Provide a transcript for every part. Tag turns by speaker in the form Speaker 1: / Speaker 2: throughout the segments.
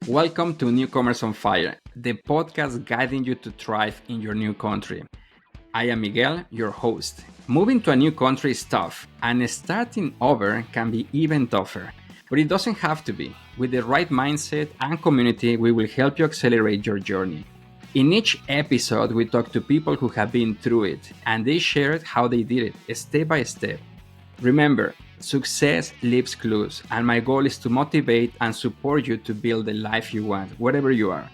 Speaker 1: Welcome to Newcomers on Fire, the podcast guiding you to thrive in your new country. I am Miguel, your host. Moving to a new country is tough, and starting over can be even tougher. But it doesn't have to be. With the right mindset and community, we will help you accelerate your journey. In each episode, we talk to people who have been through it, and they shared how they did it, step by step. Remember, success leaves clues, and my goal is to motivate and support you to build the life you want, wherever you are.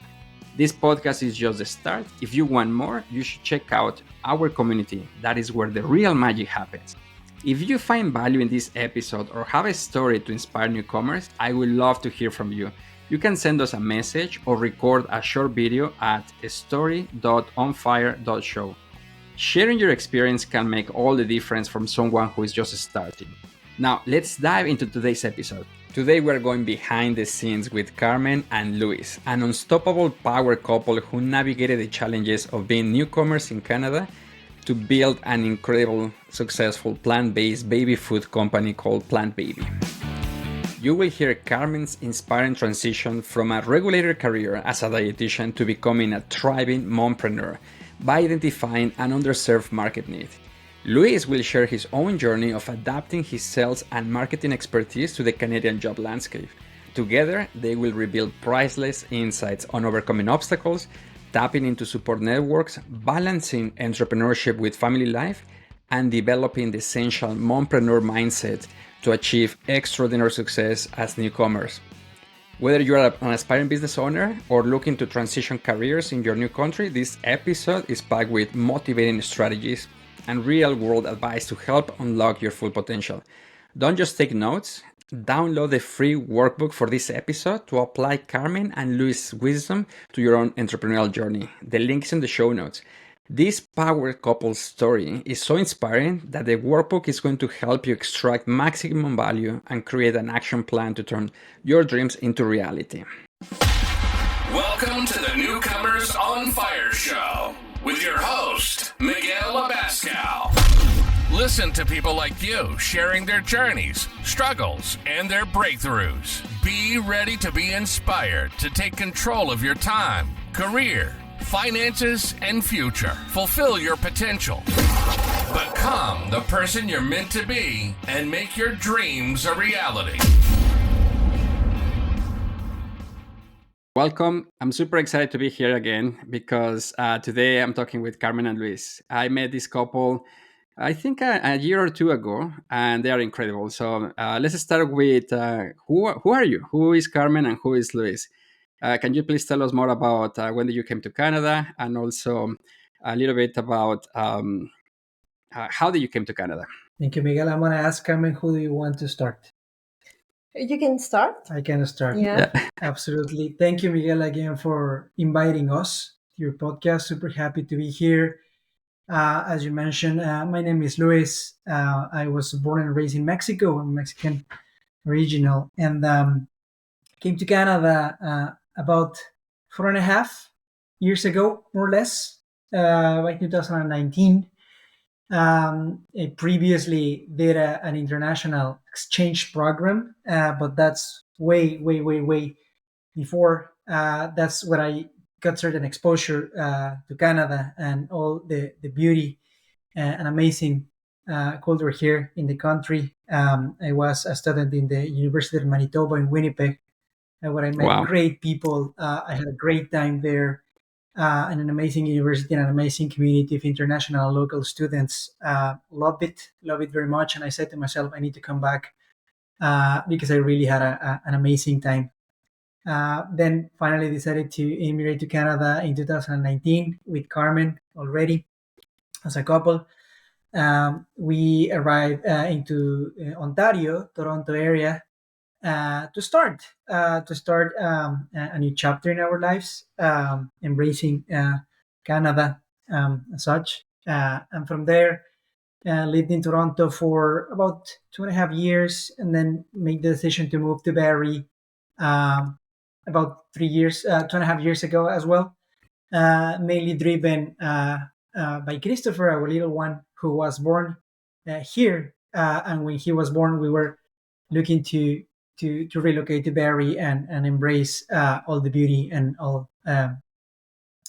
Speaker 1: This podcast is just the start. If you want more, you should check out our community. That is where the real magic happens. If you find value in this episode or have a story to inspire newcomers, I would love to hear from you. You can send us a message or record a short video at story.onfire.show. Sharing your experience can make all the difference from someone who is just starting. Now, let's dive into today's episode. Today we're going behind the scenes with Carmen and Luis, an unstoppable power couple who navigated the challenges of being newcomers in Canada to build an incredible, successful plant-based baby food company called Plant Baby. You will hear Carmen's inspiring transition from a regulated career as a dietitian to becoming a thriving mompreneur by identifying an underserved market need. Luis will share his own journey of adapting his sales and marketing expertise to the Canadian job landscape. Together, they will reveal priceless insights on overcoming obstacles, tapping into support networks, balancing entrepreneurship with family life, and developing the essential mompreneur mindset to achieve extraordinary success as newcomers. Whether you are an aspiring business owner or looking to transition careers in your new country, this episode is packed with motivating strategies and real-world advice to help unlock your full potential. Don't just take notes. Download the free workbook for this episode to apply Carmen and Luis' wisdom to your own entrepreneurial journey. The link is in the show notes. This power couple story is so inspiring that the workbook is going to help you extract maximum value and create an action plan to turn your dreams into reality.
Speaker 2: Welcome to the Newcomers on Fire Show with your host, Miguel Abascal. Listen to people like you sharing their journeys, struggles, and their breakthroughs. Be ready to be inspired to take control of your time, career, finances, and future. Fulfill your potential. Become the person you're meant to be and make your dreams a reality.
Speaker 1: Welcome. I'm super excited to be here again because today I'm talking with Carmen and Luis. I met this couple, I think a year or two ago, and they are incredible. So let's start with who are you? Who is Carmen and who is Luis? Can you please tell us more about when did you came to Canada, and also a little bit about how did you came to Canada?
Speaker 3: Thank you, Miguel. I'm going to ask Carmen, who do you want to start?
Speaker 4: You can start.
Speaker 3: I can start.
Speaker 4: Yeah.
Speaker 3: Absolutely. Thank you, Miguel, again for inviting us to your podcast. Super happy to be here. As you mentioned, my name is Luis. I was born and raised in Mexico. I'm Mexican original, and came to Canada about 4.5 years ago, more or less, by 2019. I previously did an international exchange program, but that's way before. That's where I got certain exposure to Canada and all the beauty and amazing culture here in the country. I was a student in the University of Manitoba in Winnipeg, where I met great people. I had a great time there. And an amazing university and an amazing community of international and local students. Love it very much. And I said to myself, I need to come back because I really had an amazing time. Then finally decided to immigrate to Canada in 2019 with Carmen already as a couple. We arrived into Ontario, Toronto area, to start a new chapter in our lives, embracing Canada as such. And from there, lived in Toronto for about 2.5 years, and then made the decision to move to Barrie about 2.5 years ago as well. Mainly driven by Christopher, our little one, who was born here. And when he was born, we were looking to to relocate to Barrie and embrace all the beauty and all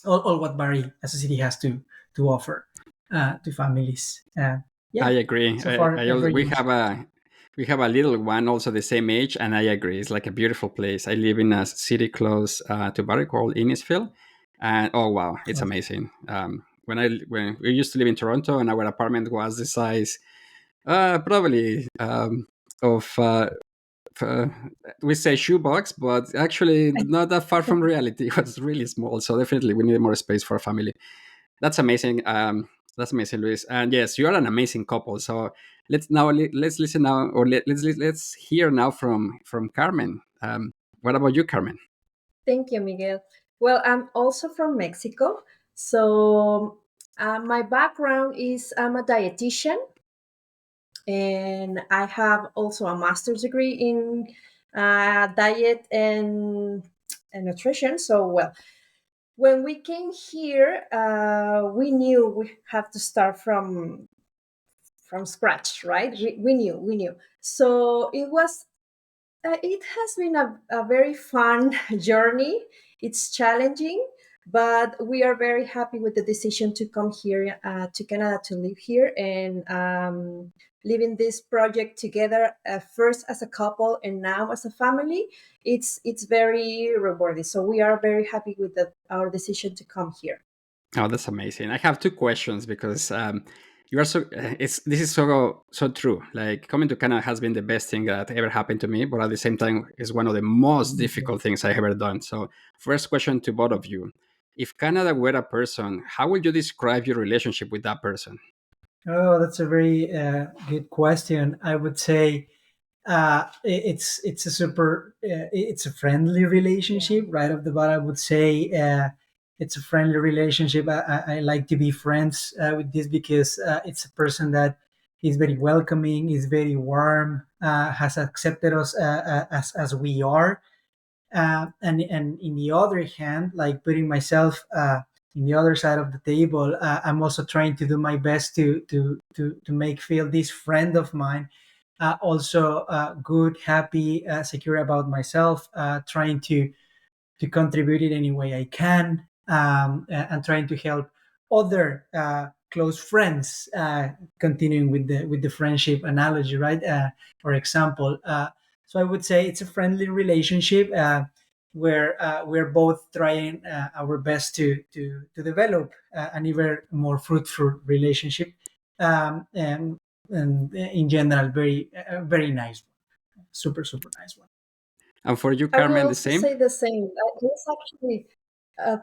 Speaker 3: what Barrie as a city has to offer to families.
Speaker 1: I
Speaker 3: Yeah,
Speaker 1: agree.
Speaker 3: so far very nice.
Speaker 1: We have a little one, also the same age, and I agree. It's like a beautiful place. I live in a city close to Barrie called Innisfil, and oh wow, it's amazing. When we used to live in Toronto, and our apartment was the size probably of uh, we say shoebox, but actually not that far from reality. It was really small, so definitely we need more space for a family. That's amazing. That's amazing, Luis. And yes, you are an amazing couple. So let's listen now, or let's hear now from Carmen. What about you, Carmen?
Speaker 4: Thank you, Miguel. Well, I'm also from Mexico. So, my background is I'm a dietitian, and I have also a master's degree in diet and nutrition. So, well, when we came here, we knew we have to start from scratch, right? We knew. So it has been a very fun journey. It's challenging, but we are very happy with the decision to come here to Canada to live here and live in this project together. First as a couple and now as a family, it's very rewarding. So we are very happy with our decision to come here.
Speaker 1: Oh, that's amazing. I have two questions because you are so. It's this is so true. Like coming to Canada has been the best thing that ever happened to me, but at the same time, is one of the most difficult things I ever done. So, first question to both of you: if Canada were a person, how would you describe your relationship with that person?
Speaker 3: Oh, that's a very good question. I would say it's a super it's a friendly relationship right off the bat. I would say it's a friendly relationship. I like to be friends with this because it's a person that is very welcoming, is very warm, has accepted us as we are. And in the other hand, like putting myself in the other side of the table, I'm also trying to do my best to make feel this friend of mine also good, happy, secure about myself, trying to contribute in any way I can, and trying to help other close friends, continuing with the friendship analogy, right? For example, so I would say it's a friendly relationship where we're both trying our best to develop an even more fruitful relationship, and in general, very nice one, super nice one.
Speaker 1: And for you,
Speaker 4: I will
Speaker 1: Carmen, the
Speaker 4: also
Speaker 1: same.
Speaker 4: say the same. I was actually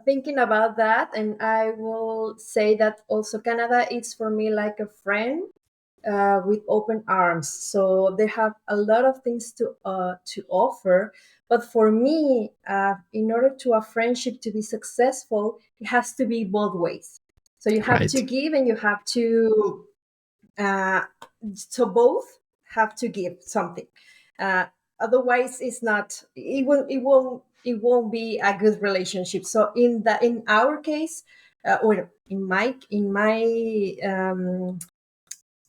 Speaker 4: thinking about that, and I will say that also Canada is for me like a friend with open arms. So they have a lot of things to offer. But for me, in order to a friendship to be successful, it has to be both ways. So you have to
Speaker 1: Right.
Speaker 4: give and you have to. Uh, so both have to give something. Uh, Otherwise, it's not. It won't be a good relationship. So in our case, or in my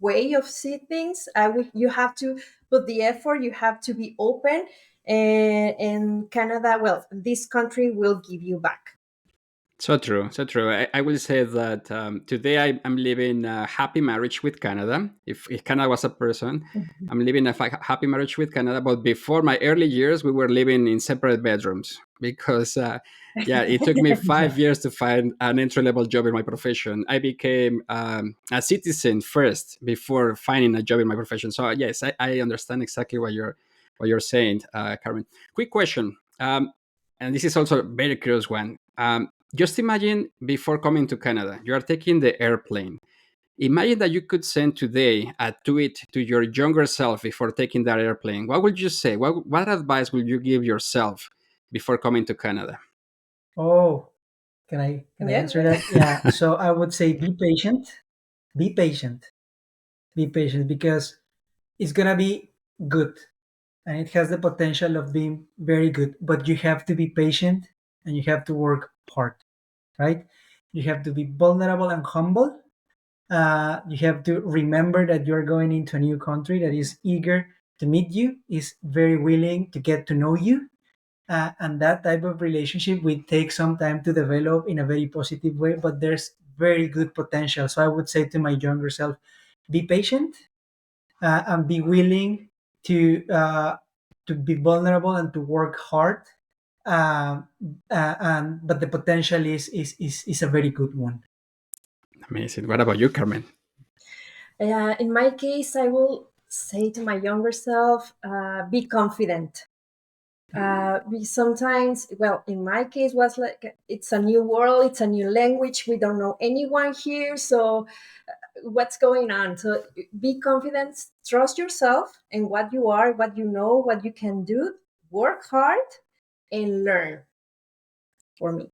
Speaker 4: way of see things, you have to put the effort. You have to be open, and Canada, well, this country will give you back.
Speaker 1: So true, so true. I will say that today I'm living a happy marriage with Canada. If Canada was a person, I'm living a happy marriage with Canada. But before my early years, we were living in separate bedrooms because, yeah, it took me
Speaker 3: Yeah.
Speaker 1: 5 years to find an entry level job in my profession. I became a citizen first before finding a job in my profession. So yes, I understand exactly what you're saying, Carmen. Quick question. And this is also a very curious one. Just imagine before coming to Canada, you are taking the airplane. Imagine that you could send today a tweet to your younger self before taking that airplane. What would you say? What advice would you give yourself before coming to Canada?
Speaker 3: Oh, can I
Speaker 4: Yeah.
Speaker 3: answer that? Yeah. So I would say be patient. Be patient. Be patient because it's gonna be good, and it has the potential of being very good. But you have to be patient, and you have to work hard. Right? You have to be vulnerable and humble. You have to remember that you're going into a new country that is eager to meet you, is very willing to get to know you. And that type of relationship will take some time to develop in a very positive way, but there's very good potential. So I would say to my younger self, be patient, and be willing to be vulnerable and to work hard. Um, but the potential is a very good one.
Speaker 1: Amazing. What about you, Carmen?
Speaker 4: In my case, I will say to my younger self, be confident. We sometimes, well, in my case, was like it's a new world, it's a new language. We don't know anyone here, so what's going on? So be confident, trust yourself and what you are, what you know, what you can do. Work hard and learn. For me.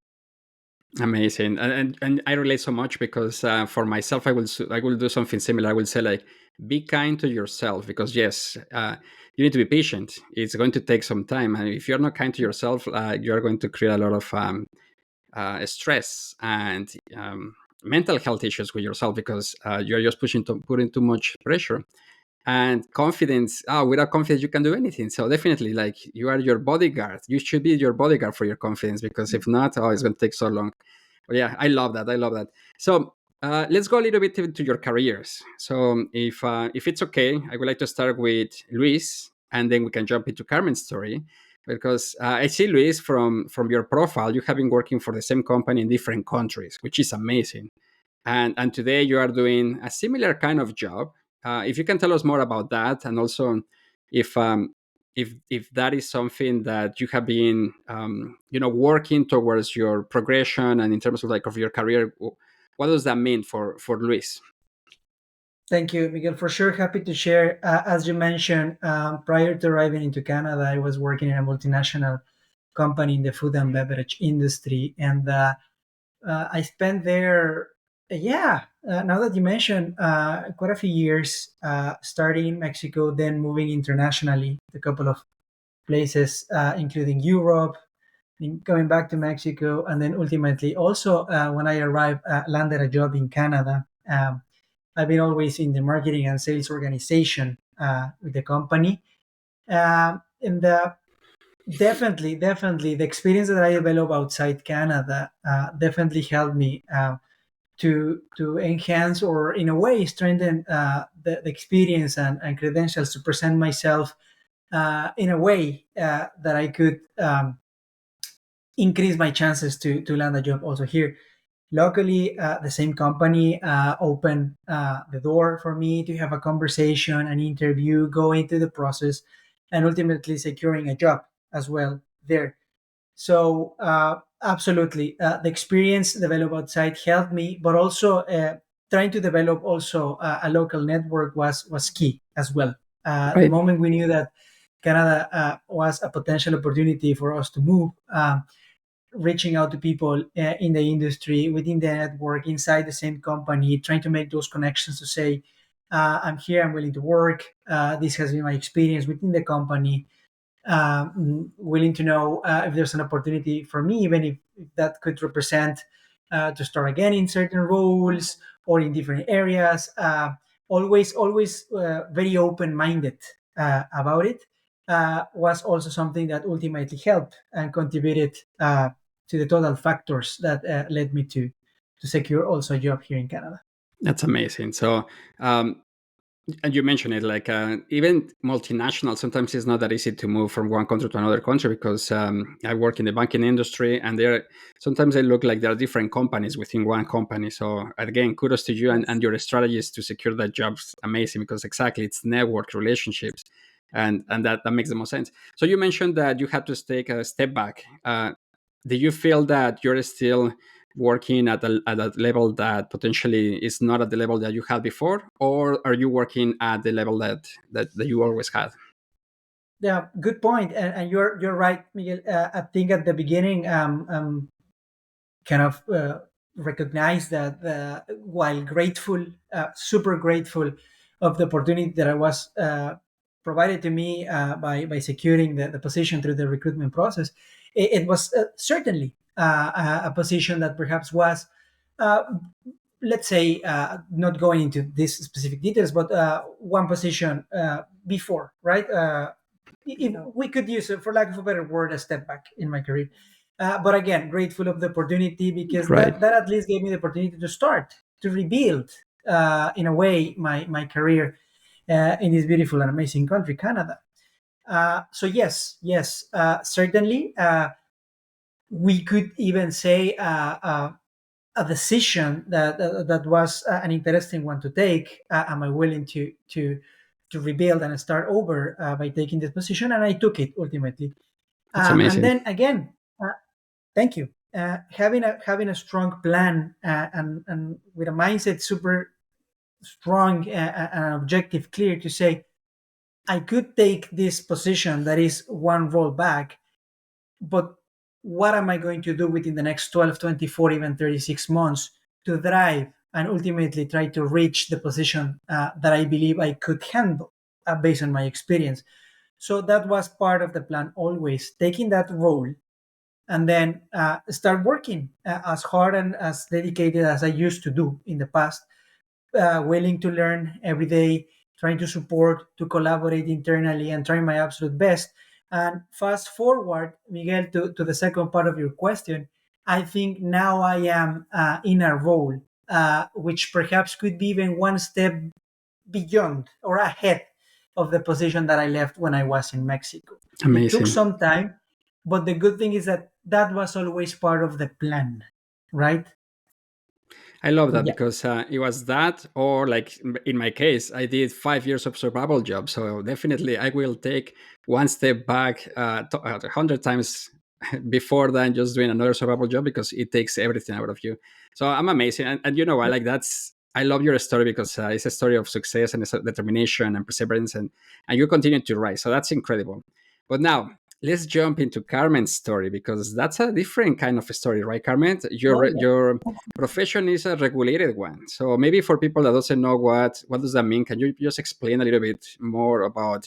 Speaker 1: Amazing, and I relate so much because for myself, I will do something similar. I will say like, be kind to yourself because yes, you need to be patient. It's going to take some time, and if you're not kind to yourself, you are going to create a lot of stress and mental health issues with yourself because you're just putting too much pressure. And confidence, without confidence you can do anything. So definitely, like, you are your bodyguard. You should be your bodyguard for your confidence, because if not, it's going to take so long. But yeah, I love that. So let's go a little bit into your careers. So if it's okay, I would like to start with Luis, and then we can jump into Carmen's story, because I see, Luis, from your profile, you have been working for the same company in different countries, which is amazing. And today you are doing a similar kind of job. If you can tell us more about that, and also if if that is something that you have been working towards your progression, and in terms of like of your career, what does that mean for Luis?
Speaker 3: Thank you, Miguel. For sure, happy to share. As you mentioned, prior to arriving into Canada, I was working in a multinational company in the food and beverage industry, and I spent there, now that you mentioned, quite a few years, starting in Mexico, then moving internationally to a couple of places, including Europe, going back to Mexico, and then ultimately also when I arrived, landed a job in Canada. I've been always in the marketing and sales organization with the company. And definitely, the experience that I developed outside Canada definitely helped me to enhance, or in a way strengthen, the experience and credentials to present myself in a way that I could increase my chances to land a job also here. Luckily, the same company opened the door for me to have a conversation, an interview, go into the process, and ultimately securing a job as well there. So absolutely, the experience developed outside helped me, but also trying to develop also a local network was key as well. The
Speaker 1: Right.
Speaker 3: moment we knew that Canada was a potential opportunity for us to move, reaching out to people in the industry, within the network, inside the same company, trying to make those connections to say, I'm here, I'm willing to work. This has been my experience within the company. Willing to know if there's an opportunity for me, even if that could represent to start again in certain roles or in different areas. Always very open-minded about it. Was also something that ultimately helped and contributed to the total factors that led me to secure also a job here in Canada.
Speaker 1: That's amazing. So and you mentioned it, like even multinational, sometimes it's not that easy to move from one country to another country, because I work in the banking industry, and there sometimes they look like there are different companies within one company. So again, kudos to you, and your strategies to secure that job's amazing, because exactly, it's network relationships, and that makes the most sense. So you mentioned that you had to take a step back. Do you feel that you're still working at a level that potentially is not at the level that you had before, or are you working at the level that you always had?
Speaker 3: Yeah, good point. And you're right, Miguel. I think at the beginning, kind of recognize that while grateful, super grateful of the opportunity that I was provided to me by securing the position through the recruitment process, it was certainly a position that perhaps was uh, let's say, not going into these specific details, but one position before, right? If we could use it, for lack of a better word, a step back in my career. But again, grateful of the opportunity, because
Speaker 1: Right.
Speaker 3: that at least gave me the opportunity to start to rebuild, in a way, my career in this beautiful and amazing country, Canada. So yes, certainly, we could even say a decision that was an interesting one to take. Am I willing to rebuild and start over by taking this position? And I took it ultimately.
Speaker 1: That's
Speaker 3: And
Speaker 1: amazing.
Speaker 3: then again, thank you. Having a strong plan, and with a mindset super strong, and objective clear, to say I could take this position that is one role back, but what am I going to do within the next 12, 24, even 36 months to drive and ultimately try to reach the position that I believe I could handle, based on my experience? So that was part of the plan, always taking that role, and then start working as hard and as dedicated as I used to do in the past, willing to learn every day, trying to support, to collaborate internally, and trying my absolute best. And fast forward, Miguel, to the second part of your question, I think now I am in a role which perhaps could be even one step beyond or ahead of the position that I left when I was in Mexico. It took
Speaker 1: Amazing.
Speaker 3: some time, but the good thing is that that was always part of the plan, right?
Speaker 1: I love
Speaker 3: So
Speaker 1: that
Speaker 3: yeah.
Speaker 1: because it was that, or like in my case, I did 5 years of survival job. So definitely, I will take one step back 100 times before than just doing another survival job, because it takes everything out of you. So I'm amazing, and you know, I like that's. I love your story because it's a story of success and it's a determination and perseverance, and you continue to rise. So that's incredible. But now let's jump into Carmen's story, because that's a different kind of a story, right, Carmen?
Speaker 3: Oh,
Speaker 1: Your profession is a regulated one. So maybe for people that doesn't know what does that mean, can you just explain a little bit more about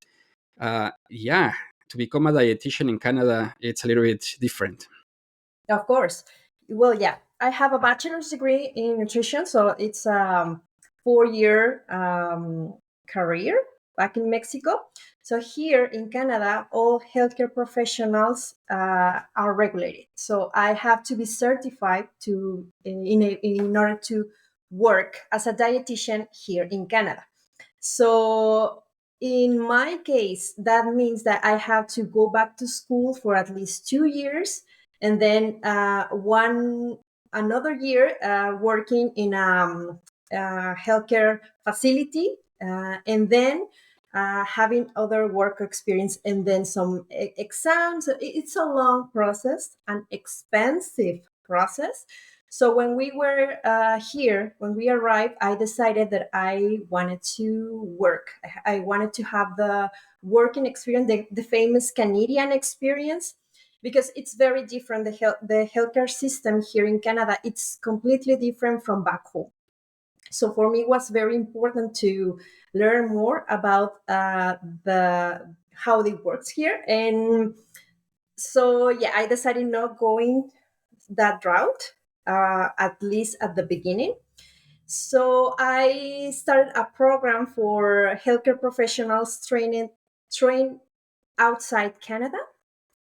Speaker 1: yeah, to become a dietitian in Canada, it's a little bit different.
Speaker 4: Of course. Well, yeah, I have a bachelor's degree in nutrition, so it's a 4 year career back in Mexico. So here in Canada, all healthcare professionals are regulated. So I have to be certified in order to work as a dietitian here in Canada. So in my case, that means that I have to go back to school for at least 2 years, and then one another year working in a healthcare facility, and then having other work experience, and then some exams. It's a long process, an expensive process. So when we were here, when we arrived, I decided that I wanted to work. I wanted to have the working experience, the famous Canadian experience, because it's very different. The healthcare system here in Canada, it's completely different from back home. So for me, it was very important to learn more about the how it works here. And so yeah, I decided not going that route, at least at the beginning. So I started a program for healthcare professionals train outside Canada.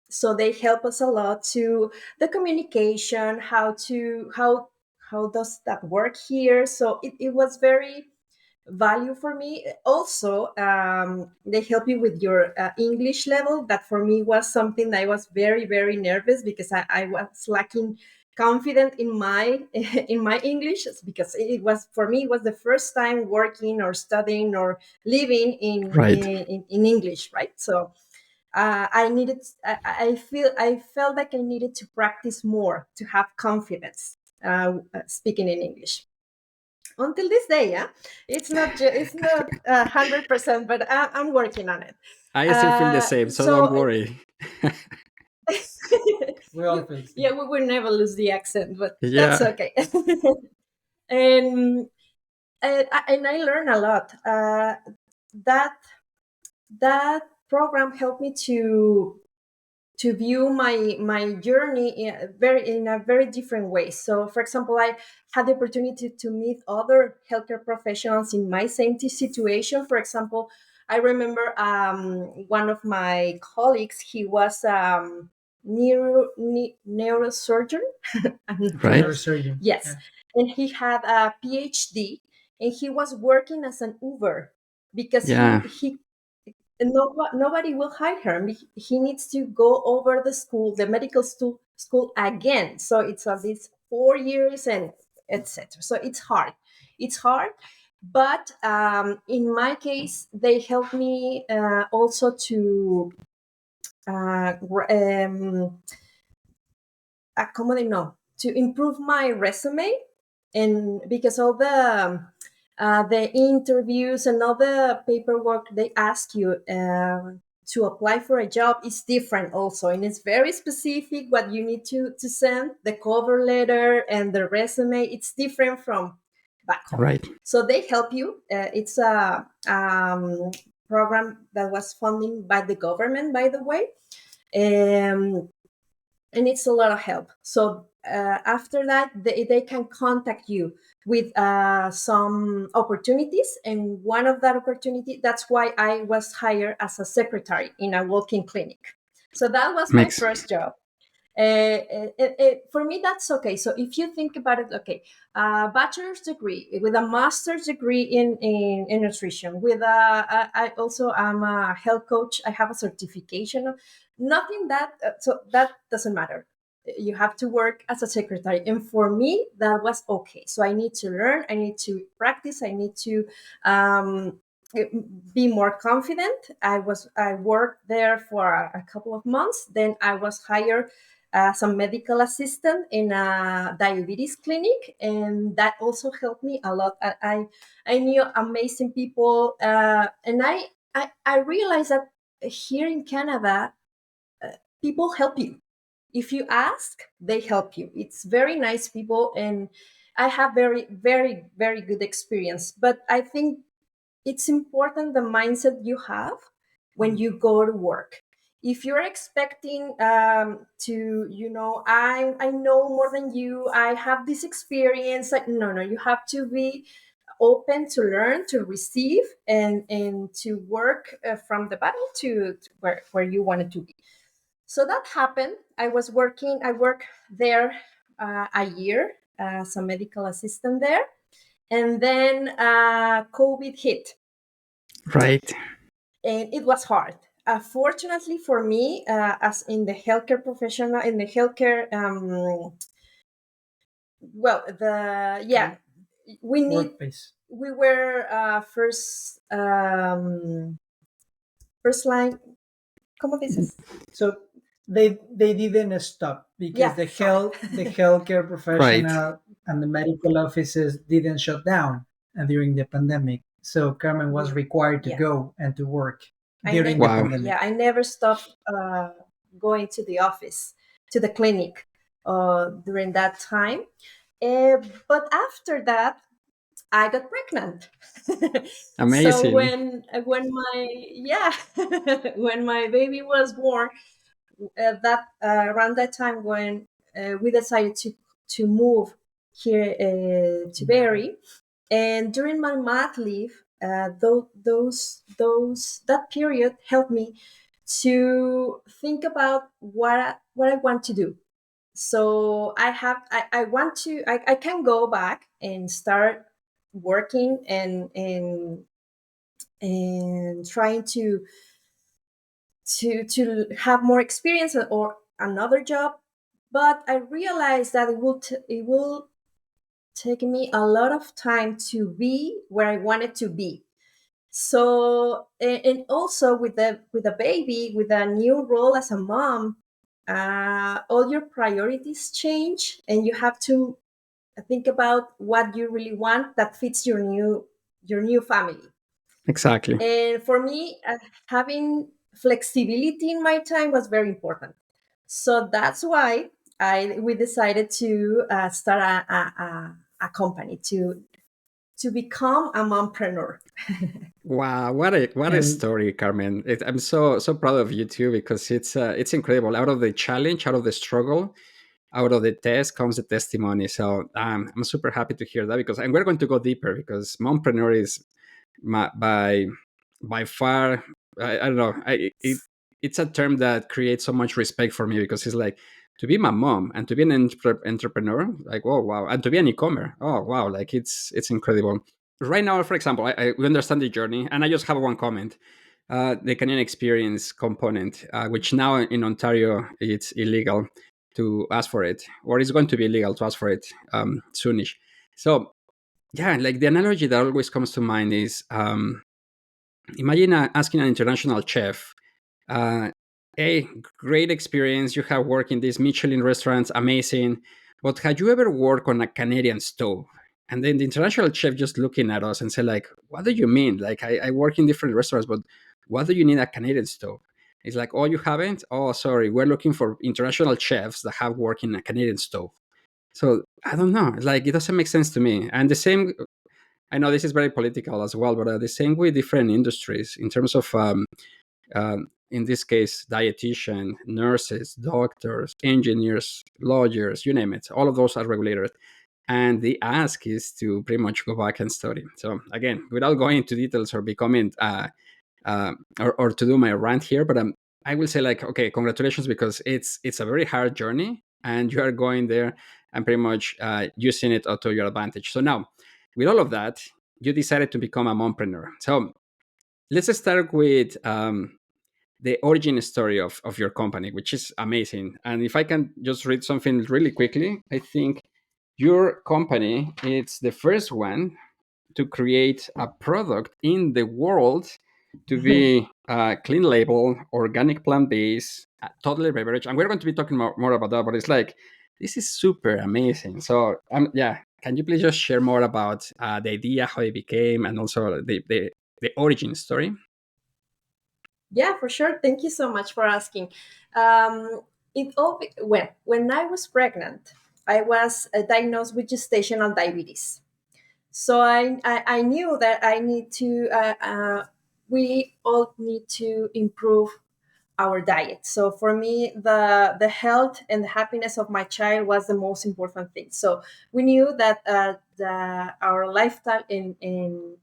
Speaker 4: So they help us a lot to the communication, how does that work here. So it was very value for me. Also, they help you with your English level. That for me was something that I was very, very nervous, because I was lacking confident in my in my English, because it was, for me, it was the first time working or studying or living
Speaker 1: Right.
Speaker 4: in English, right? So I felt like I needed to practice more to have confidence speaking in English. Until this day, yeah, it's not 100%, but I'm working on it.
Speaker 1: I still feel the
Speaker 4: Uh,
Speaker 1: same, so don't
Speaker 4: so
Speaker 1: worry.
Speaker 3: we all feel the
Speaker 4: yeah,
Speaker 3: same.
Speaker 4: we will never lose the accent, but that's
Speaker 1: Yeah.
Speaker 4: okay. and and I learned a lot. That that program helped me to view my journey in a very different way. So, for example, I had the opportunity to meet other healthcare professionals in my same situation. For example, I remember one of my colleagues. He was neurosurgeon. I'm not
Speaker 1: Right.
Speaker 3: Neurosurgeon.
Speaker 4: Yes,
Speaker 3: Yeah.
Speaker 4: and he had a PhD, and he was working as an Uber because
Speaker 1: Yeah.
Speaker 4: he nobody will hire him. He needs to go over the medical school again. So it's at least 4 years and etc. So it's hard. But in my case, they helped me also to accommodate, no, to improve my resume, and because all the interviews and all the paperwork they ask you to apply for a job is different also, and it's very specific what you need to send, the cover letter and the resume. It's different from back home.
Speaker 1: Right.
Speaker 4: So they help you. It's a program that was funded by the government, by the way. And it's a lot of help. So after that, they can contact you with some opportunities, and one of that opportunity, that's why I was hired as a secretary in a walk-in clinic. So that was my
Speaker 1: Makes
Speaker 4: first job. For me, that's okay. So if you think about it, okay, bachelor's degree with a master's degree in nutrition, with I also am a health coach. I have a certification. Nothing that so that doesn't matter. You have to work as a secretary, and for me, that was okay. So I need to learn. I need to practice. I need to um, be more confident. I worked there for a couple of months. Then I was hired as a medical assistant in a diabetes clinic, and that also helped me a lot. I knew amazing people, and I realized that here in Canada, people help you. If you ask, they help you. It's very nice people, and I have very, very, very good experience. But I think it's important the mindset you have when you go to work. If you're expecting to, I know more than you, I have this experience, like, no, you have to be open to learn, to receive, and to work from the bottom to where you wanted to be. So that happened. I worked there a year as a medical assistant there, and then COVID hit,
Speaker 1: right.
Speaker 4: and it was hard. Fortunately for me, as in the healthcare professional, in the healthcare, well, the yeah, we need
Speaker 3: Workplace.
Speaker 4: we were first line. ¿Cómo dices?
Speaker 3: So they didn't stop because
Speaker 4: Yeah,
Speaker 3: the
Speaker 4: sorry.
Speaker 3: healthcare
Speaker 1: Right.
Speaker 3: professional and the medical offices didn't shut down during the pandemic. So Carmen was required to
Speaker 4: Yeah.
Speaker 3: go and to work
Speaker 4: I
Speaker 3: during
Speaker 4: ne-
Speaker 3: the
Speaker 1: Wow.
Speaker 3: pandemic.
Speaker 4: Yeah, I never stopped going to the office, to the clinic during that time. But after that, I got pregnant. So
Speaker 1: Amazing.
Speaker 4: when my yeah when my baby was born, that around that time when we decided to move here to Barrie, and during my mat leave, that period helped me to think about what I want to do. So I want to I can go back and start working and trying to have more experience or another job, but I realized that it will take me a lot of time to be where I wanted to be. So and also with a baby, with a new role as a mom, all your priorities change, and you have to think about what you really want that fits your new family.
Speaker 1: Exactly.
Speaker 4: And for me, having flexibility in my time was very important. So that's why we decided to start a company to become a mompreneur.
Speaker 1: Wow, what a
Speaker 3: And
Speaker 1: story, Carmen! I'm so proud of you too, because it's incredible. Out of the challenge, out of the struggle, out of the test comes the testimony. So I'm super happy to hear that, because and we're going to go deeper, because mompreneur is my, by far, I don't know, it's a term that creates so much respect for me, because it's like, to be my mom and to be an entrepreneur, like, oh wow, and to be a newcomer, oh wow, like it's incredible. Right now, for example, we understand the journey, and I just have one comment. The Canadian experience component, which now in Ontario it's illegal to ask for it, or it's going to be illegal to ask for it soonish. So yeah, like the analogy that always comes to mind is, imagine asking an international chef, uh, hey, great experience, you have worked in these Michelin restaurants, amazing, but had you ever worked on a Canadian stove? And then the international chef just looking at us and say, like, what do you mean? Like, I work in different restaurants, but what do you need a Canadian stove? It's like, oh, you haven't? Oh, sorry, we're looking for international chefs that have worked in a Canadian stove. So I don't know. It's like, it doesn't make sense to me. And the same, I know this is very political as well, but the same with different industries in terms of, in this case, dietitian, nurses, doctors, engineers, lawyers, you name it. All of those are regulated. And the ask is to pretty much go back and study. So again, without going into details or becoming, or to do my rant here, but I will say, like, okay, congratulations, because it's a very hard journey, and you are going there and pretty much using it to your advantage. So now, with all of that, you decided to become a mompreneur. So let's start with the origin story of your company, which is amazing. And if I can just read something really quickly, I think your company, it's the first one to create a product in the world to be clean label, organic, plant-based, totally beverage. And we're going to be talking more about that, but it's like, this is super amazing. So yeah, can you please just share more about the idea, how it became, and also the origin story?
Speaker 4: Yeah, for sure. Thank you so much for asking. When I was pregnant, I was diagnosed with gestational diabetes. So I knew that we all need to improve our diet. So for me, the health and the happiness of my child was the most important thing. So we knew that our lifestyle in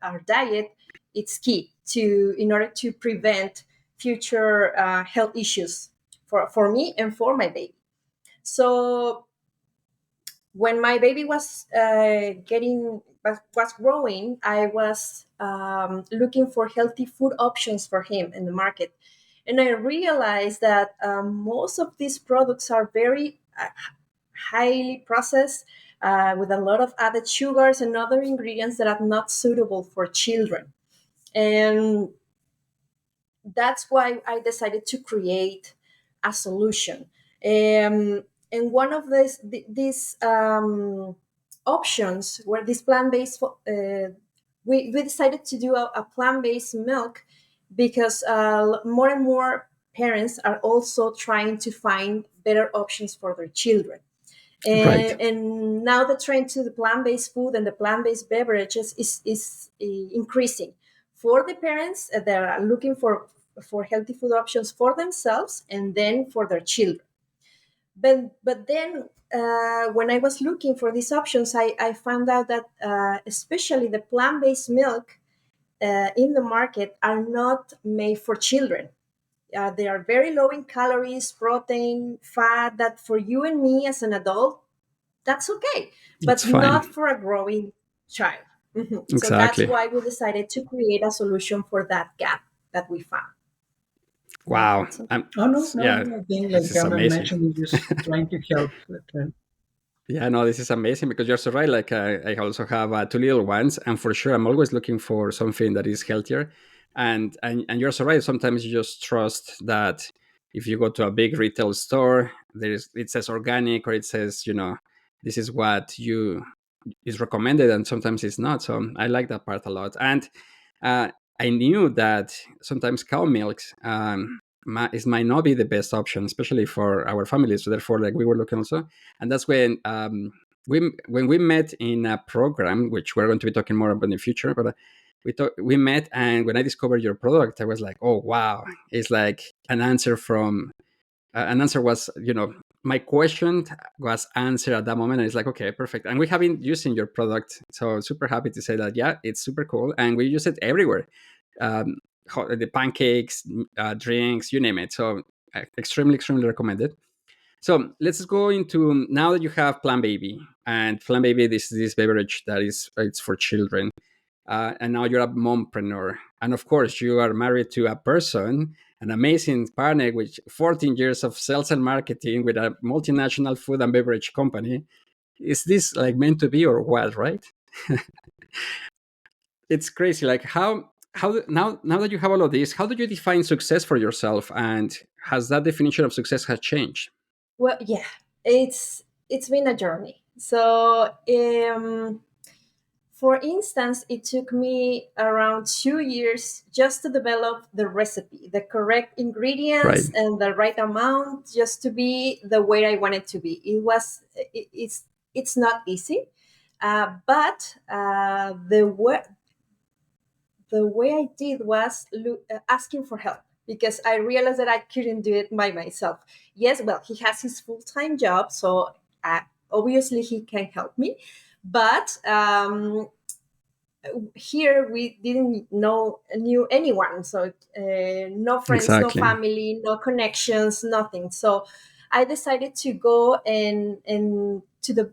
Speaker 4: our diet, it's key to in order to prevent future health issues for me and for my baby. So when my baby was was growing, I was looking for healthy food options for him in the market, and I realized that most of these products are very highly processed, with a lot of added sugars and other ingredients that are not suitable for children. And that's why I decided to create a solution. And one of these options were this plant-based. We decided to do a plant-based milk because more and more parents are also trying to find better options for their children.
Speaker 1: Right.
Speaker 4: And now the trend to the plant-based food and the plant-based beverages is increasing for the parents that are looking for healthy food options for themselves and then for their children. But then when I was looking for these options, I found out that especially the plant-based milk in the market are not made for children. They are very low in calories, protein, fat, that for you and me as an adult, that's okay,
Speaker 1: It's
Speaker 4: but
Speaker 1: fine.
Speaker 4: not for a growing child. Mhm. So that's
Speaker 1: Exactly.
Speaker 4: why we decided to create a solution for that gap that we found. Yeah.
Speaker 1: Wow.
Speaker 4: So
Speaker 3: oh no, no,
Speaker 1: Yeah,
Speaker 3: no. I think
Speaker 1: this
Speaker 3: like
Speaker 1: is
Speaker 3: Carmen
Speaker 1: amazing.
Speaker 3: mentioned, you're just trying to help.
Speaker 1: Yeah, no, this is amazing, because you're so right. Like, I also have two little ones, and for sure, I'm always looking for something that is healthier. And you're so right. Sometimes you just trust that if you go to a big retail store, it says organic, or it says, this is what you is recommended, and sometimes it's not. So I like that part a lot. And uh, I knew that sometimes cow milks might not be the best option, especially for our families. So therefore, like, we were looking also, and that's when when we met in a program, which we're going to be talking more about in the future, but we met, and when I discovered your product, I was like, oh wow, it's like an answer from an answer was, my question was answered at that moment, and it's like, okay, perfect. And we have been using your product, so super happy to say that. Yeah, it's super cool, and we use it everywhere. Um, the pancakes, drinks, you name it. So extremely recommended. So let's go into, now that you have Plan Baby, and Plan Baby, this beverage that it's for children, and now you're a mompreneur, and of course you are married to a person, an amazing partner with 14 years of sales and marketing with a multinational food and beverage company. Is this like meant to be or what? Right? It's crazy. Like how now that you have all of this, how do you define success for yourself, and has that definition of success has changed?
Speaker 4: Well, yeah, it's been a journey. So, for instance, it took me around 2 years just to develop the recipe, the correct
Speaker 1: Right.
Speaker 4: ingredients, and the right amount, just to be the way I wanted to be. It's not easy, but the way I did was asking for help, because I realized that I couldn't do it by myself. Yes, well, he has his full time job, so obviously he can help me. But here we didn't knew anyone, so no friends, no
Speaker 1: Exactly.
Speaker 4: family, no connections, nothing. So I decided to go and to the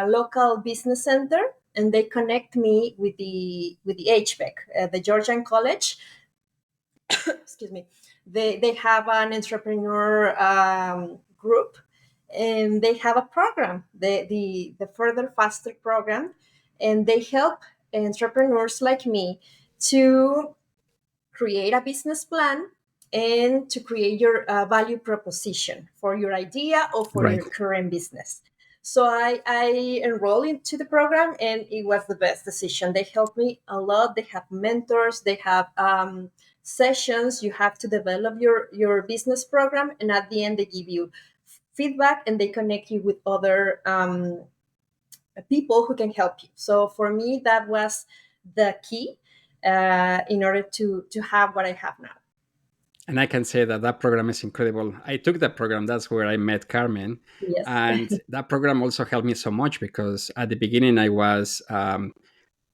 Speaker 4: local business center, and they connect me with the HBEC, the Georgian College. Excuse me. They have an entrepreneur group, and they have a program, the Further Faster program, and they help entrepreneurs like me to create a business plan and to create your value proposition for your idea or for
Speaker 1: Right.
Speaker 4: your current business. So I enrolled into the program, and it was the best decision. They helped me a lot. They have mentors, they have sessions. You have to develop your business program, and at the end, they give you feedback, and they connect you with other people who can help you. So for me, that was the key in order to have what I have now.
Speaker 1: And I can say that that program is incredible. I took that program. That's where I met Carmen,
Speaker 4: Yes.
Speaker 1: and that program also helped me so much because at the beginning I was,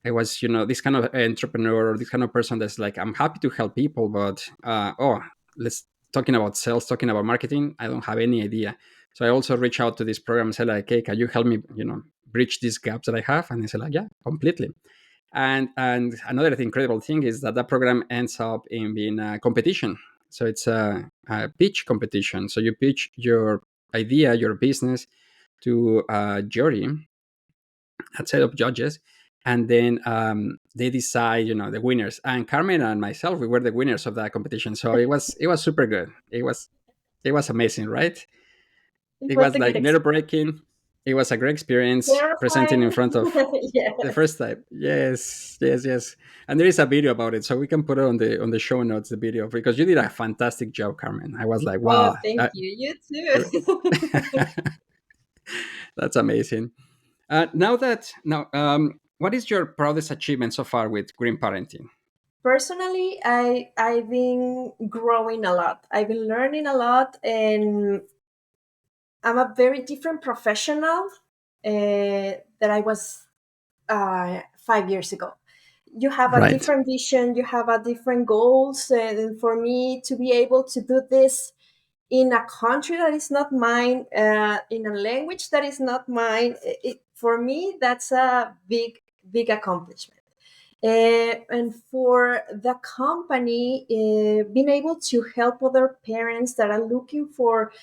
Speaker 1: this kind of entrepreneur or this kind of person that's like, I'm happy to help people, but let's talking about sales, talking about marketing, I don't have any idea. So I also reach out to this program and say like, hey, can you help me, bridge these gaps that I have? And they say like, yeah, completely. And another incredible thing is that that program ends up in being a competition. So it's a pitch competition. So you pitch your idea, your business to a jury, a set of judges, and then they decide, the winners. And Carmen and myself, we were the winners of that competition. So it was super good. It was amazing, right?
Speaker 4: It
Speaker 1: It
Speaker 4: was
Speaker 1: was
Speaker 4: a good
Speaker 1: like nerve
Speaker 4: experience.
Speaker 1: breaking. It was a great experience presenting in
Speaker 4: Terrifying.
Speaker 1: front of the
Speaker 4: Yes.
Speaker 1: first time. Yes. And there is a video about it, so we can put it on the show notes, the video, because you did a fantastic job, Carmen. I was like,
Speaker 4: Oh,
Speaker 1: wow,
Speaker 4: thank you. You too.
Speaker 1: that's amazing. What is your proudest achievement so far with green parenting?
Speaker 4: Personally, I've been growing a lot. I've been learning a lot, and I'm a very different professional that I was 5 years ago. You have a
Speaker 1: Right.
Speaker 4: different vision, you have a different goals, and for me to be able to do this in a country that is not mine, in a language that is not mine, for me that's a big accomplishment. And for the company, being able to help other parents that are looking for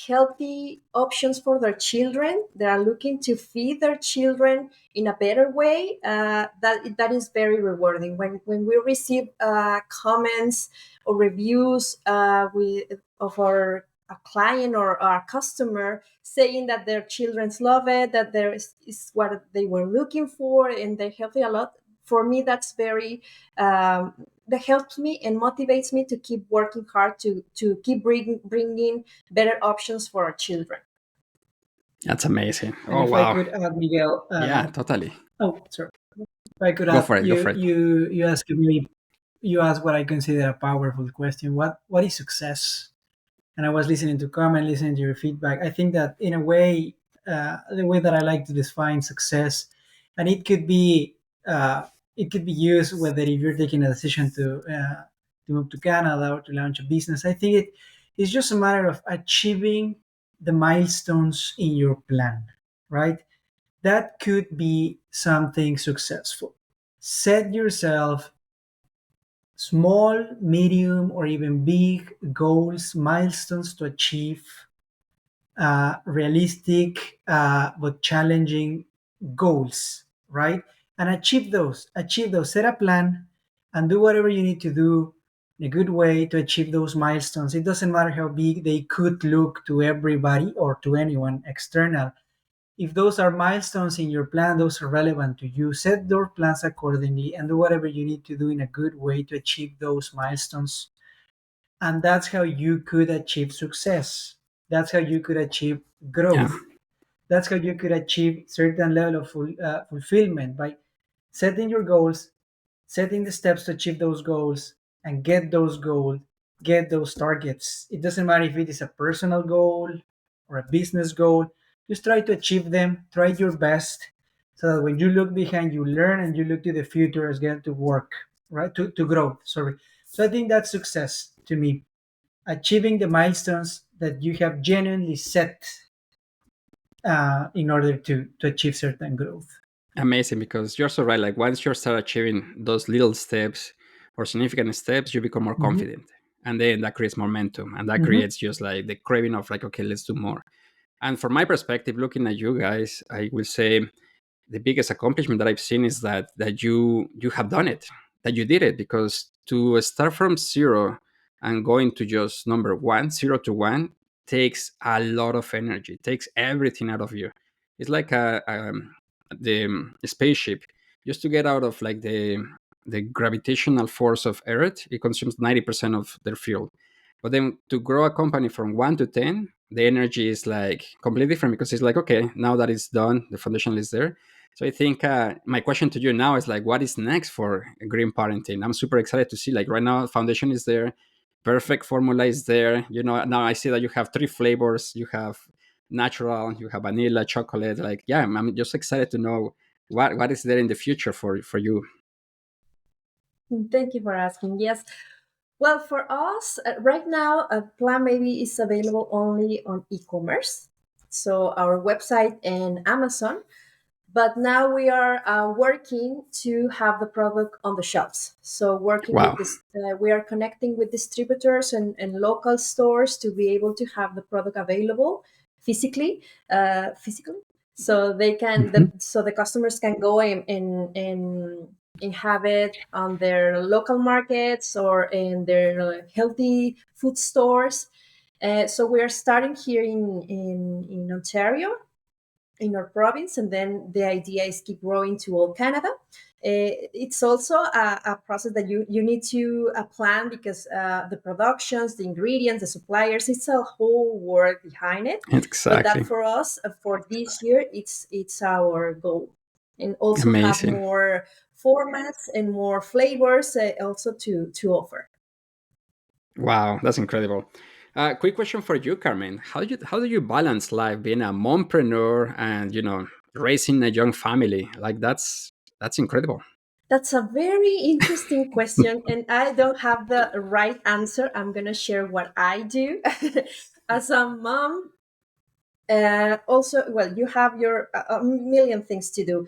Speaker 4: healthy options for their children, that are looking to feed their children in a better way, that is very rewarding. When we receive comments or reviews of our a client or our customer saying that their children's love it, that there is what they were looking for, and they're healthy a lot. For me, that's very that helps me and motivates me to keep working hard to keep bringing better options for our children.
Speaker 1: That's amazing.
Speaker 3: And
Speaker 1: Oh
Speaker 3: if I
Speaker 1: wow.
Speaker 3: could add, Miguel,
Speaker 1: Yeah, totally.
Speaker 3: oh, sorry. If I could
Speaker 1: Go
Speaker 3: add,
Speaker 1: for it. Go for it.
Speaker 3: you asked what I consider a powerful question. What is success? And I was listening to Carmen, listening to your feedback. I think that in a way, the way that I like to define success, and uh, it could be used whether if you're taking a decision to move to Canada or to launch a business. I think it's just a matter of achieving the milestones in your plan, right? That could be something successful. Set yourself small, medium, or even big goals, milestones to achieve, realistic but challenging goals, right? And achieve those. Achieve those. Set a plan and do whatever you need to do in a good way to achieve those milestones. It doesn't matter how big they could look to everybody or to anyone external. If those are milestones in your plan, those are relevant to you. Set those plans accordingly and do whatever you need to do in a good way to achieve those milestones. And that's how you could achieve success. That's how you could achieve
Speaker 1: Yeah.
Speaker 3: growth. That's how you could achieve certain level of fulfillment by setting your goals, setting the steps to achieve those goals, and get those targets. It doesn't matter if it is a personal goal or a business goal. Just try to achieve them. Try your best, so that when you look behind, you learn and you look to the future as going to work, right? To grow. Sorry. So I think that's success to me. Achieving the milestones that you have genuinely set in order to achieve certain growth.
Speaker 1: Amazing, because you're so right. Like once you start achieving those little steps or significant steps, you become more
Speaker 3: Mhm.
Speaker 1: confident. And then that creates momentum. And that
Speaker 3: Mhm.
Speaker 1: creates just like the craving of like, okay, let's do more. And from my perspective, looking at you guys, I will say the biggest accomplishment that I've seen is that you have done it, that you did it. Because to start from zero and going to just number one, 0 to 1, takes a lot of energy. Takes everything out of you. It's like the spaceship. Just to get out of like the gravitational force of Earth, it consumes 90% of their fuel. But then to grow a company from 1 to 10, the energy is like completely different, because it's like, okay, now that it's done, the foundation is there. So I think my question to you now is like, what is next for green parenting? I'm super excited to see, like, right now, foundation is there, perfect formula is there. You know, now I see that you have 3 flavors. You have natural, you have vanilla, chocolate. Like, yeah, I'm just excited to know what is there in the future for you.
Speaker 4: Thank you for asking. Yes. Well, for us, right now, Plan Baby is available only on e-commerce, so our website and Amazon. But now we are working to have the product on the shelves. So working with
Speaker 1: Wow,
Speaker 4: this, we are connecting with distributors and local stores to be able to have the product available physically, so they can,
Speaker 1: hmm,
Speaker 4: so the customers can go and have it on their local markets or in their healthy food stores. So we are starting here in Ontario, in our province, and then the idea is keep growing to all Canada. It's also a process that you need to plan, because the productions, the ingredients, the suppliers, it's a whole work behind it. But that
Speaker 1: exactly,
Speaker 4: for us, for this year, it's our goal, and also have
Speaker 1: amazing.
Speaker 4: more formats and more flavors also to offer.
Speaker 1: Wow, that's incredible. Quick question for you, Carmen. How do you balance life being a mompreneur and raising a young family? Like that's incredible.
Speaker 4: That's a very interesting question, and I don't have the right answer. I'm going to share what I do. As a mom, also, well, you have your a million things to do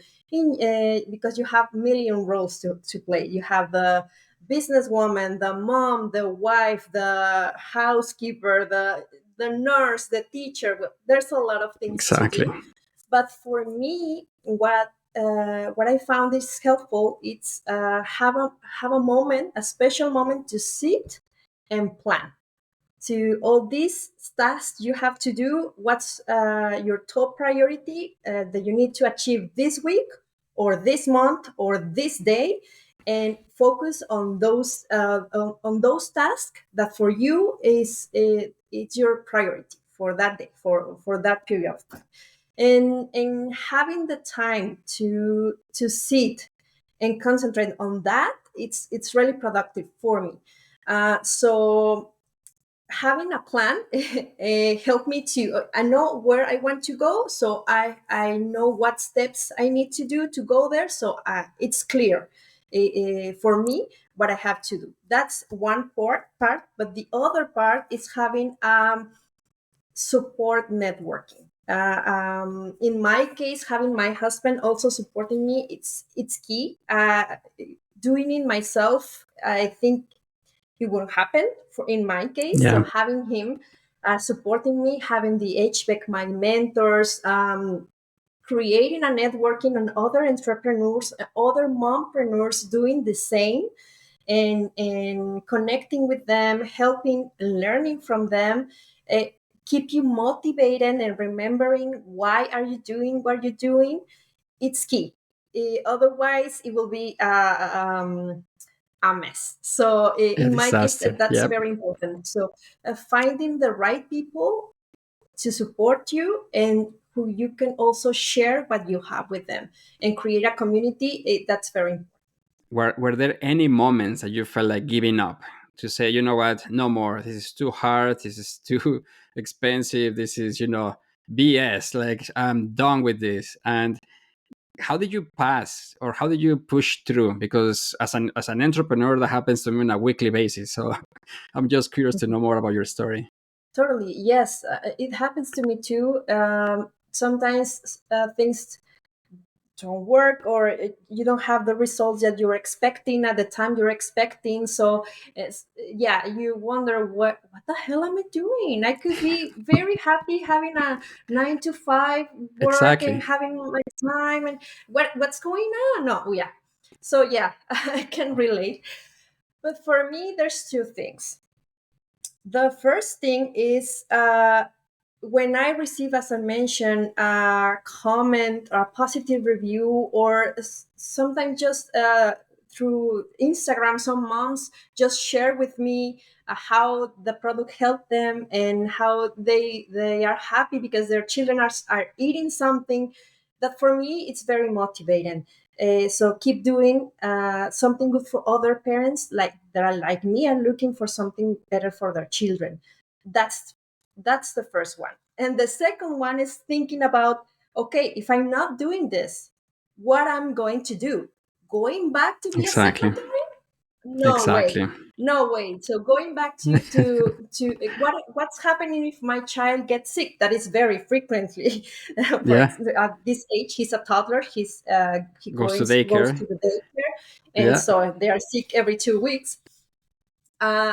Speaker 4: because you have million roles to play. You have the businesswoman, the mom, the wife, the housekeeper, the nurse, the teacher. Well, there's a lot of things to
Speaker 1: Exactly.
Speaker 4: do. But for me, what I found is helpful. It's have a moment, a special moment to sit and plan to all these tasks you have to do. What's your top priority that you need to achieve this week or this month or this day, and focus on those tasks that for you is it's your priority for that day, for that period of time. and having the time to sit and concentrate on that, it's really productive for me. So having a plan helped me to I know where I want to go, so I know what steps I need to do to go there, so it's clear for me what I have to do. That's one part, but the other part is having support networking. In my case, having my husband also supporting me, it's key. Doing it myself, I think it won't happen for in my case. So
Speaker 1: Yeah.
Speaker 4: having him supporting me, having the HBEC, my mentors, creating a networking on other entrepreneurs, other mompreneurs doing the same, and connecting with them, helping, learning from them, uh, keep you motivated and remembering why are you doing what you're doing. It's key. Otherwise, it will be a mess. So
Speaker 1: A
Speaker 4: in my case,
Speaker 1: disaster.
Speaker 4: that's
Speaker 1: Yep.
Speaker 4: very important. So finding the right people to support you and who you can also share what you have with them and create a community, that's very important.
Speaker 1: Were there any moments that you felt like giving up to say, you know what, no more. This is too hard. This is too expensive. This is, BS. Like, I'm done with this. And how did you pass, or how did you push through? Because as an entrepreneur, that happens to me on a weekly basis. So I'm just curious to know more about your story.
Speaker 4: Totally, yes, it happens to me too. Sometimes things don't work, or you don't have the results that you're expecting at the time you're expecting. So yeah, you wonder what the hell am I doing? I could be very happy having a 9 to 5 work and
Speaker 1: Exactly.
Speaker 4: having my time, and what's going on? No, yeah. So yeah, I can relate. But for me, there's two things. The first thing is when I receive, as I mentioned, a comment or a positive review, or sometimes just through Instagram, some moms just share with me how the product helped them and how they are happy because their children are eating something. That for me, it's very motivating. So keep doing something good for other parents like that are like me and looking for something better for their children. That's the first one. And the second one is thinking about, okay, if I'm not doing this, what I'm going to do? Going back to be a
Speaker 1: Exactly.
Speaker 4: secretary? No way.
Speaker 1: Exactly.
Speaker 4: No way. So going back to what's happening if my child gets sick? That is very frequently.
Speaker 1: Yeah.
Speaker 4: At this age, he's a toddler. He
Speaker 1: Goes to
Speaker 4: goes
Speaker 1: daycare.
Speaker 4: to the daycare, and
Speaker 1: Yeah.
Speaker 4: so they are sick every 2 weeks.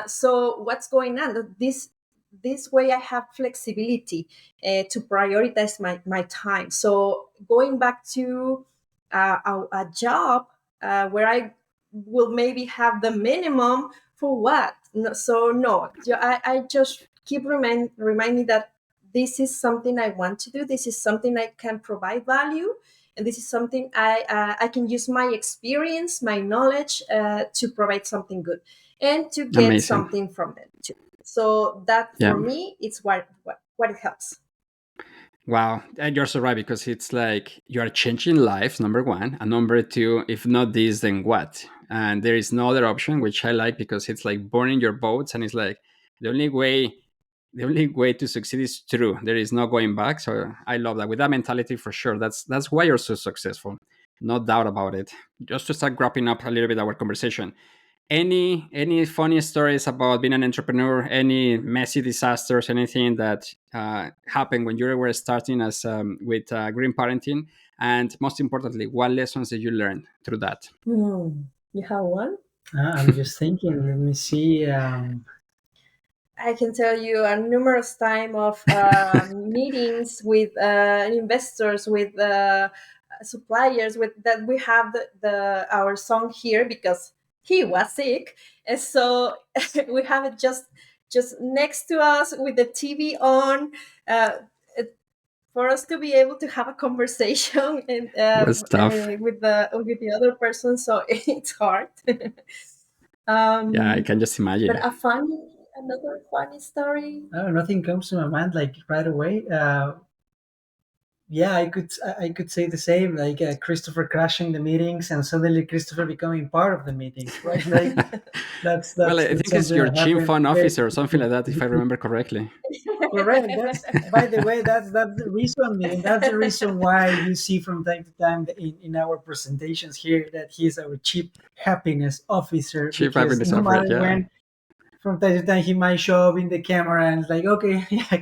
Speaker 4: So what's going on? This way I have flexibility to prioritize my time. So going back to a job where I will maybe have the minimum for what? No, so no, I just keep reminding that this is something I want to do. This is something I can provide value, and this is something I can use my experience, my knowledge to provide something good and to get
Speaker 1: Amazing.
Speaker 4: something from it too. So that
Speaker 1: Yeah.
Speaker 4: for me, it's what it helps.
Speaker 1: Wow, and you're so right, because it's like you are changing lives, number one, and number two, if not this, then what? And there is no other option, which I like, because it's like burning your boats, and it's like the only way, the only way to succeed is through. There is no going back. So I love that. With that mentality, for sure, that's why you're so successful, no doubt about it. Just to start wrapping up a little bit our conversation, any funny stories about being an entrepreneur, any messy disasters, anything that happened when you were starting as with green parenting, and most importantly, what lessons did you learn through that?
Speaker 4: You have one?
Speaker 3: I'm just thinking. Let me see.
Speaker 4: I can tell you a numerous time of meetings with investors, with suppliers, with that we have the our son here because he was sick, and so we have it just next to us with the TV on. Uh, for us to be able to have a conversation and
Speaker 1: Was tough.
Speaker 4: with the other person, so it's hard.
Speaker 1: Yeah, I
Speaker 4: um,
Speaker 1: can just
Speaker 4: but
Speaker 1: imagine.
Speaker 4: another funny story.
Speaker 3: Oh, nothing comes to my mind like right away. yeah, I could say the same. Like Christopher crashing the meetings, and suddenly Christopher becoming part of the meetings, right? Like
Speaker 1: Well, I
Speaker 3: that's
Speaker 1: think it's
Speaker 3: something
Speaker 1: your
Speaker 3: that
Speaker 1: chief
Speaker 3: happened
Speaker 1: fun
Speaker 3: very
Speaker 1: officer or something like that, if I
Speaker 3: quickly.
Speaker 1: remember correctly.
Speaker 3: Correct. That's, by the way, that's the reason, Miguel. That's the reason why you see from time to time in our presentations here that he's our chief happiness officer,
Speaker 1: Chief
Speaker 3: because
Speaker 1: happiness
Speaker 3: no
Speaker 1: officer,
Speaker 3: matter
Speaker 1: yeah.
Speaker 3: when, from time to time, he might show up in the camera and it's like, okay, yeah,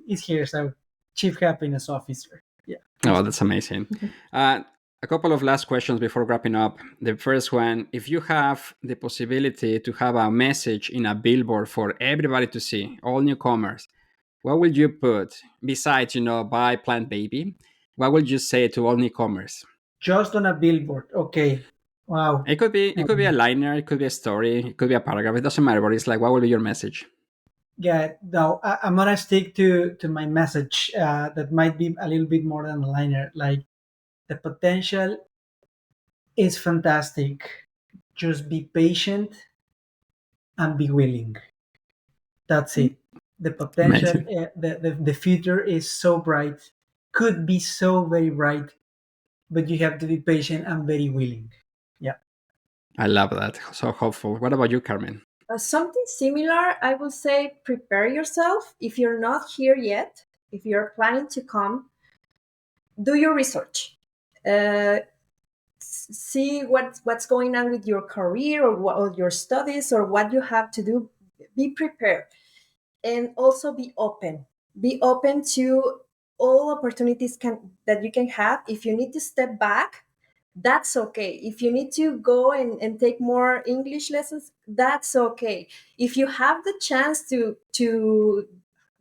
Speaker 3: he's here. So, chief happiness officer. Yeah.
Speaker 1: Oh, that's amazing. A couple of last questions before wrapping up. The first one, if you have the possibility to have a message in a billboard for everybody to see, all newcomers, what will you put besides, buy plant baby? What would you say to all newcomers?
Speaker 3: Just on a billboard. Okay. Wow.
Speaker 1: It could be a liner, it could be a story, it could be a paragraph. It doesn't matter, but it's like, what will be your message?
Speaker 3: Yeah. No, I'm gonna stick to my message. That might be a little bit more than a liner. Like, the potential is fantastic. Just be patient and be willing. That's it. The potential,
Speaker 1: Amazing.
Speaker 3: the future is so bright, could be so very bright, but you have to be patient and very willing. Yeah.
Speaker 1: I love that. So hopeful. What about you, Carmen?
Speaker 4: Something similar, I would say prepare yourself. If you're not here yet, if you're planning to come, do your research. Uh, See what's going on with your career or your studies or what you have to do. Be prepared and also be open to all opportunities that you can have. If you need to step back, that's okay. If you need to go and take more English lessons, that's okay. If you have the chance to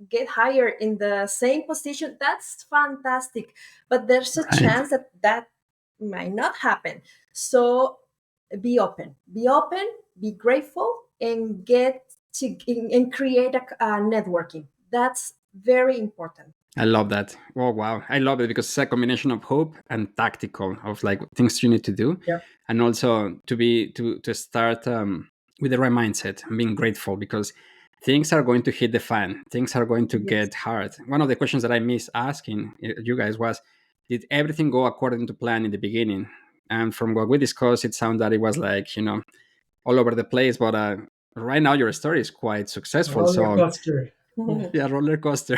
Speaker 4: get higher in the same position, that's fantastic. But there's a
Speaker 1: Right.
Speaker 4: chance that might not happen. So be open, be grateful, and get to and create a networking. That's very important.
Speaker 1: I love that. Oh wow, I love it because it's a combination of hope and tactical of like things you need to do,
Speaker 3: Yeah.
Speaker 1: and also to start with the right mindset and being grateful because things are going to hit the fan. Things are going to
Speaker 4: Yes.
Speaker 1: get hard. One of the questions that I missed asking you guys was, did everything go according to plan in the beginning? And from what we discussed, it sounded that it was like all over the place. But right now, your story is quite successful.
Speaker 3: Roller
Speaker 1: So
Speaker 3: coaster. Yeah.
Speaker 1: yeah, roller coaster.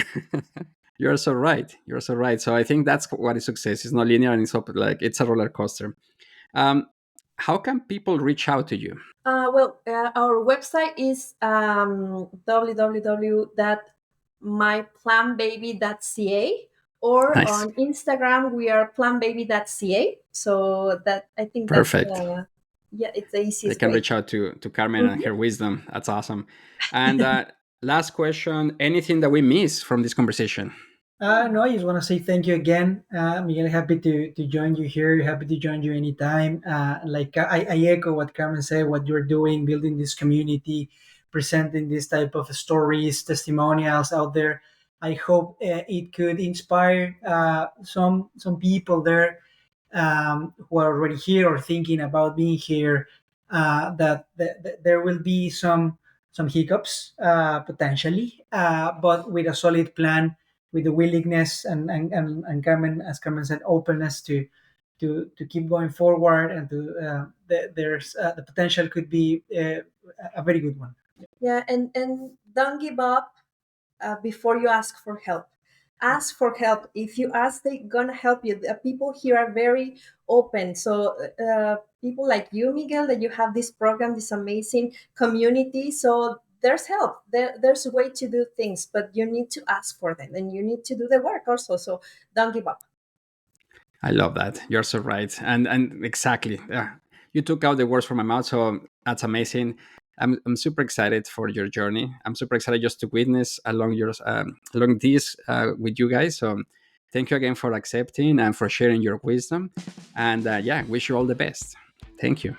Speaker 1: You're so right. You're so right. So I think that's what is success. It's not linear and it's a roller coaster. Um, how can people reach out to you?
Speaker 4: Our website is www.myplanbaby.ca, or
Speaker 1: Nice.
Speaker 4: on Instagram we are planbaby.ca. So that I think that's
Speaker 1: Perfect.
Speaker 4: yeah, it's the
Speaker 1: They
Speaker 4: easiest
Speaker 1: can
Speaker 4: way.
Speaker 1: reach out to Carmen and
Speaker 4: Mhm.
Speaker 1: her wisdom. That's awesome. And last question, anything that we miss from this conversation?
Speaker 3: No, I just want to say thank you again, Miguel. Happy to join you here. Happy to join you anytime. Like I echo what Carmen said. What you're doing, building this community, presenting this type of stories, testimonials out there. I hope it could inspire some people there, who are already here or thinking about being here. That there will be some hiccups, potentially, but with a solid plan, with the willingness and Carmen, as Carmen said, openness to keep going forward, and there's the potential could be a very good one.
Speaker 4: Yeah, and don't give up before you ask for help. Ask for help. If you ask, they're gonna help you. The people here are very open. So people like you, Miguel, that you have this program, this amazing community. So there's help. There's a way to do things, but you need to ask for them, and you need to do the work also. So don't give up.
Speaker 1: I love that. You're so right. And exactly. You took out the words from my mouth. So that's amazing. I'm super excited for your journey. I'm super excited just to witness along this with you guys. So thank you again for accepting and for sharing your wisdom. And yeah, wish you all the best. Thank you.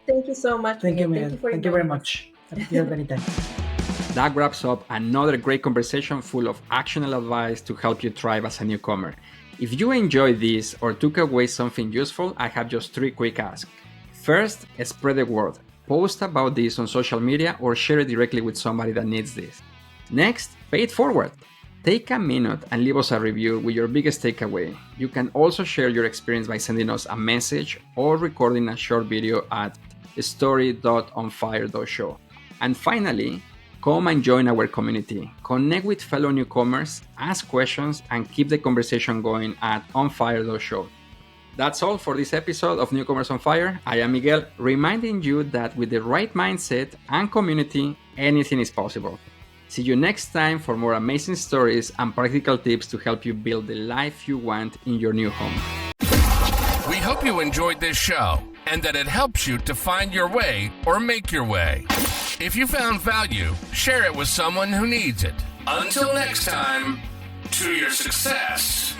Speaker 4: Thank you so much,
Speaker 3: Thank you,
Speaker 4: Miguel. Thank
Speaker 3: Miguel.
Speaker 4: you for
Speaker 3: Thank you very
Speaker 4: inviting us.
Speaker 3: much. Happy to help anytime.
Speaker 1: That wraps up another great conversation full of actionable advice to help you thrive as a newcomer. If you enjoyed this or took away something useful, I have just 3 quick asks. First, spread the word. Post about this on social media or share it directly with somebody that needs this. Next, pay it forward. Take a minute and leave us a review with your biggest takeaway. You can also share your experience by sending us a message or recording a short video at story.onfire.show. And finally, come and join our community. Connect with fellow newcomers, ask questions, and keep the conversation going at onfire.show. That's all for this episode of Newcomers on Fire. I am Miguel, reminding you that with the right mindset and community, anything is possible. See you next time for more amazing stories and practical tips to help you build the life you want in your new home.
Speaker 2: We hope you enjoyed this show and that it helps you to find your way or make your way. If you found value, share it with someone who needs it. Until next time, to your success.